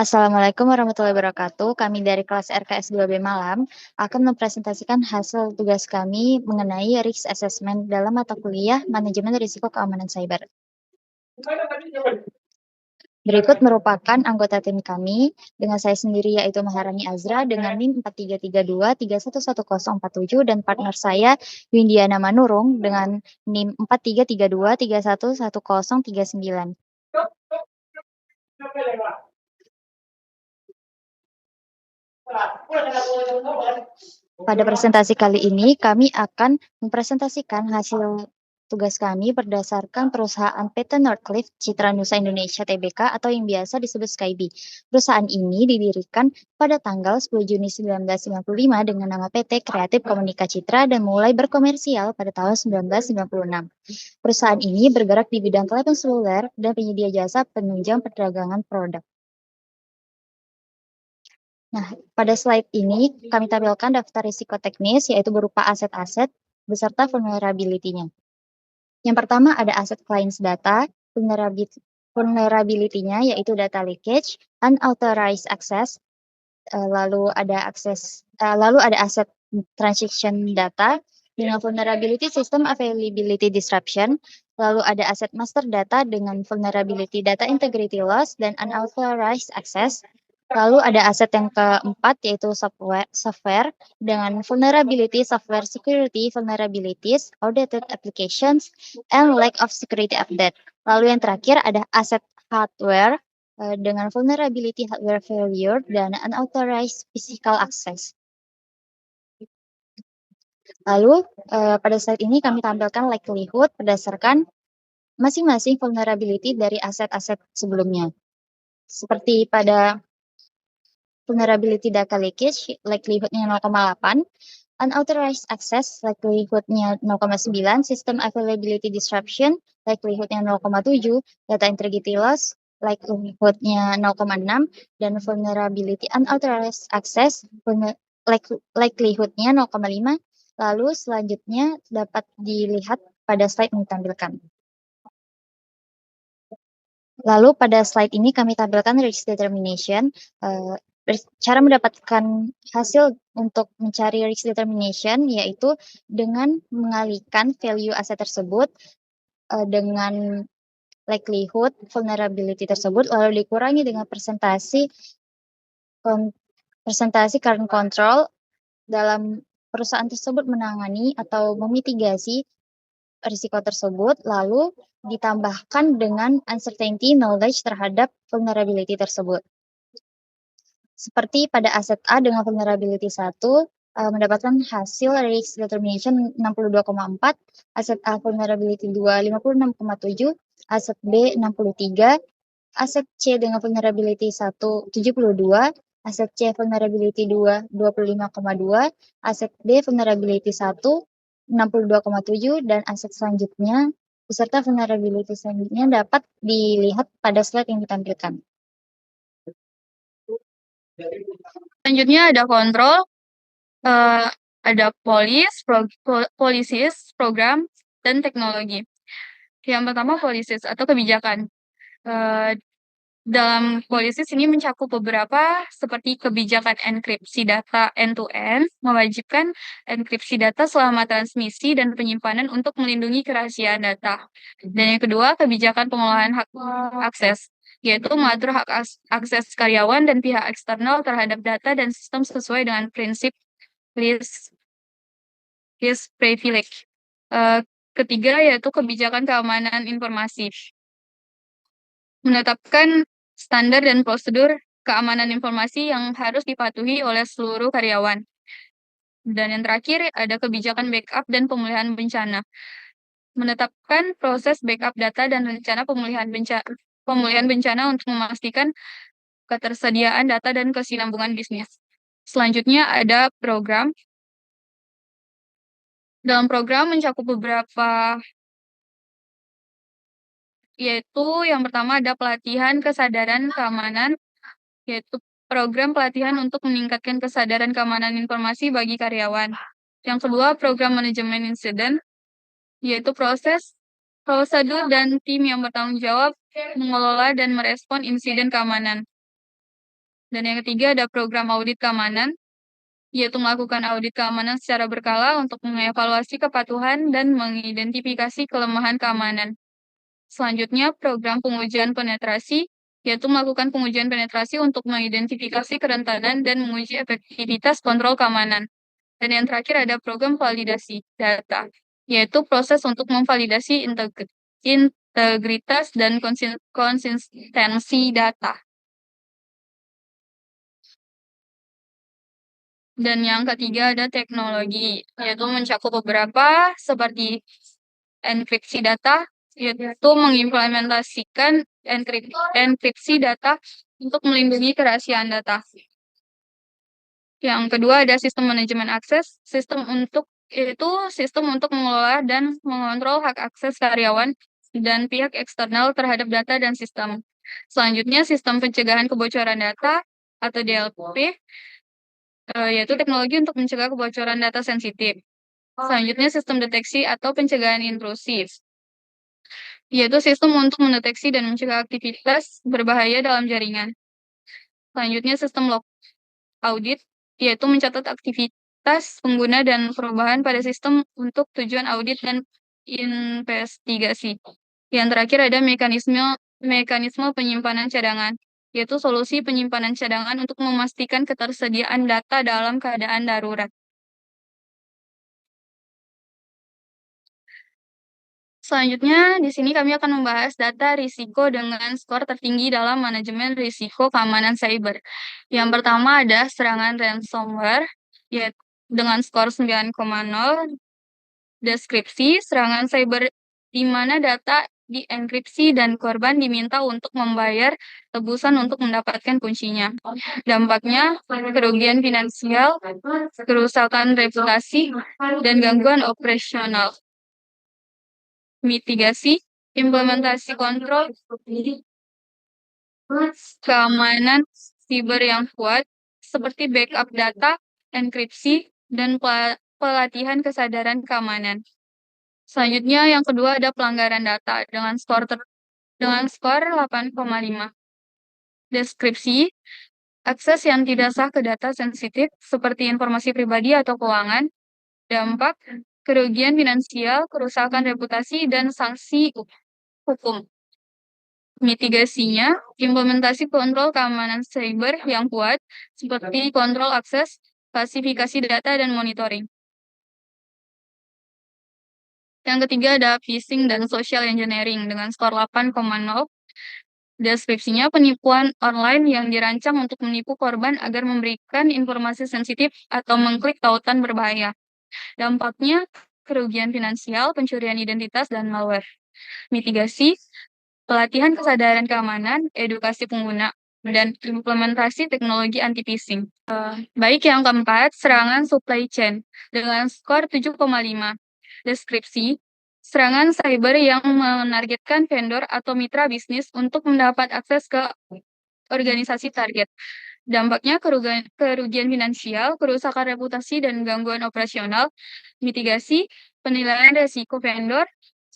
Assalamualaikum warahmatullahi wabarakatuh. Kami dari kelas RKS 2B Malam akan mempresentasikan hasil tugas kami mengenai risk assessment dalam mata kuliah Manajemen Risiko Keamanan Cyber. Berikut merupakan anggota tim kami dengan saya sendiri yaitu Maharani Azra dengan NIM 4332311047 dan partner saya Windiana Manurung dengan NIM 4332311039. Pada presentasi kali ini, kami akan mempresentasikan hasil tugas kami berdasarkan perusahaan PT Northcliffe Citra Nusa Indonesia Tbk atau yang biasa disebut Skybi. Perusahaan ini didirikan pada tanggal 10 Juni 1995 dengan nama PT Kreatif Komunika Citra dan mulai berkomersial pada tahun 1996. Perusahaan ini bergerak di bidang telepon seluler dan penyedia jasa penunjang perdagangan produk. Nah, pada slide ini kami tampilkan daftar risiko teknis, yaitu berupa aset-aset beserta vulnerability-nya. Yang pertama ada aset clients data, vulnerability-nya yaitu data leakage, unauthorized access, lalu ada aset transaction data dengan vulnerability system availability disruption, lalu ada aset master data dengan vulnerability data integrity loss dan unauthorized access. Lalu ada aset yang keempat yaitu software dengan vulnerability, software security vulnerabilities, outdated applications, and lack of security update. Lalu yang terakhir ada aset hardware dengan vulnerability hardware failure dan unauthorized physical access. Lalu pada slide ini kami tampilkan likelihood berdasarkan masing-masing vulnerability dari aset-aset sebelumnya. Seperti pada vulnerability data leakage, likelihood-nya 0,8, unauthorized access, likelihood-nya 0,9, system availability disruption, likelihood-nya 0,7, data integrity loss, likelihood-nya 0,6, dan vulnerability unauthorized access, likelihood-nya 0,5. Lalu selanjutnya dapat dilihat pada slide yang ditampilkan. Lalu pada slide ini kami tampilkan risk determination. Cara mendapatkan hasil untuk mencari risk determination yaitu dengan mengalihkan value aset tersebut dengan likelihood vulnerability tersebut lalu dikurangi dengan persentase current control dalam perusahaan tersebut menangani atau memitigasi risiko tersebut lalu ditambahkan dengan uncertainty knowledge terhadap vulnerability tersebut. Seperti pada aset A dengan vulnerability 1, mendapatkan hasil risk determination 62,4, aset A vulnerability 2 56,7, aset B 63, aset C dengan vulnerability 1 72, aset C vulnerability 2 25,2, aset D vulnerability 1 62,7, dan aset selanjutnya beserta vulnerability selanjutnya dapat dilihat pada slide yang ditampilkan. Selanjutnya ada kontrol, ada policies, program, dan teknologi. Yang pertama policies atau kebijakan. Dalam policies ini mencakup beberapa seperti kebijakan enkripsi data end-to-end, mewajibkan enkripsi data selama transmisi dan penyimpanan untuk melindungi kerahasiaan data. Dan yang kedua, kebijakan pengelolaan hak akses, yaitu mengatur hak akses karyawan dan pihak eksternal terhadap data dan sistem sesuai dengan prinsip least privilege. Ketiga, yaitu kebijakan keamanan informasi. Menetapkan standar dan prosedur keamanan informasi yang harus dipatuhi oleh seluruh karyawan. Dan yang terakhir, ada kebijakan backup dan pemulihan bencana. Menetapkan proses backup data dan rencana pemulihan bencana untuk memastikan ketersediaan data dan kesinambungan bisnis. Selanjutnya ada program. Dalam program mencakup beberapa, yaitu yang pertama ada pelatihan kesadaran keamanan, yaitu program pelatihan untuk meningkatkan kesadaran keamanan informasi bagi karyawan. Yang kedua, program manajemen insiden, yaitu prosedur dan tim yang bertanggung jawab mengelola dan merespon insiden keamanan. Dan yang ketiga ada program audit keamanan, yaitu melakukan audit keamanan secara berkala untuk mengevaluasi kepatuhan dan mengidentifikasi kelemahan keamanan. Selanjutnya, program pengujian penetrasi, yaitu melakukan pengujian penetrasi untuk mengidentifikasi kerentanan dan menguji efektivitas kontrol keamanan. Dan yang terakhir ada program validasi data, yaitu proses untuk memvalidasi integritas dan konsistensi data. Dan yang ketiga ada teknologi, yaitu mencakup beberapa seperti enkripsi data, yaitu mengimplementasikan enkripsi data untuk melindungi kerahasiaan data. Yang kedua ada sistem manajemen akses, sistem untuk mengelola dan mengontrol hak akses karyawan dan pihak eksternal terhadap data dan sistem. Selanjutnya sistem pencegahan kebocoran data atau DLP, yaitu teknologi untuk mencegah kebocoran data sensitif. Selanjutnya sistem deteksi atau pencegahan intrusif, yaitu sistem untuk mendeteksi dan mencegah aktivitas berbahaya dalam jaringan. Selanjutnya sistem log audit, yaitu mencatat aktivitas pengguna dan perubahan pada sistem untuk tujuan audit dan investigasi. Yang terakhir ada mekanisme penyimpanan cadangan, yaitu solusi penyimpanan cadangan untuk memastikan ketersediaan data dalam keadaan darurat. Selanjutnya, di sini kami akan membahas data risiko dengan skor tertinggi dalam manajemen risiko keamanan cyber. Yang pertama ada serangan ransomware, yaitu dengan skor 9,0. Deskripsi serangan cyber di mana data dienkripsi dan korban diminta untuk membayar tebusan untuk mendapatkan kuncinya. Dampaknya, kerugian finansial, kerusakan reputasi, dan gangguan operasional. Mitigasi, implementasi kontrol keamanan siber yang kuat, seperti backup data, enkripsi, dan pelatihan kesadaran keamanan. Selanjutnya, yang kedua ada pelanggaran data dengan skor 8,5. Deskripsi, akses yang tidak sah ke data sensitif seperti informasi pribadi atau keuangan, dampak, kerugian finansial, kerusakan reputasi, dan sanksi hukum. Mitigasinya, implementasi kontrol keamanan cyber yang kuat, seperti kontrol akses, klasifikasi data, dan monitoring. Yang ketiga ada phishing dan social engineering dengan skor 8,0. Deskripsinya penipuan online yang dirancang untuk menipu korban agar memberikan informasi sensitif atau mengklik tautan berbahaya. Dampaknya, kerugian finansial, pencurian identitas, dan malware. Mitigasi, pelatihan kesadaran keamanan, edukasi pengguna, dan implementasi teknologi anti-phishing. Baik, yang keempat, serangan supply chain dengan skor 7,5. Deskripsi, serangan cyber yang menargetkan vendor atau mitra bisnis untuk mendapat akses ke organisasi target. Dampaknya kerugian finansial, kerusakan reputasi, dan gangguan operasional. Mitigasi, penilaian resiko vendor,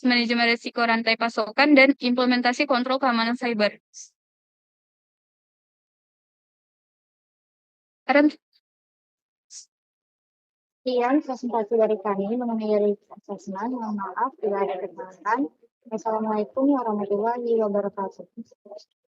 manajemen risiko rantai pasokan, dan implementasi kontrol keamanan cyber. Sekian presentasi dari kami mengenai risk assessment. Mohon maaf bila ada kesalahan. Wassalamualaikum warahmatullahi wabarakatuh.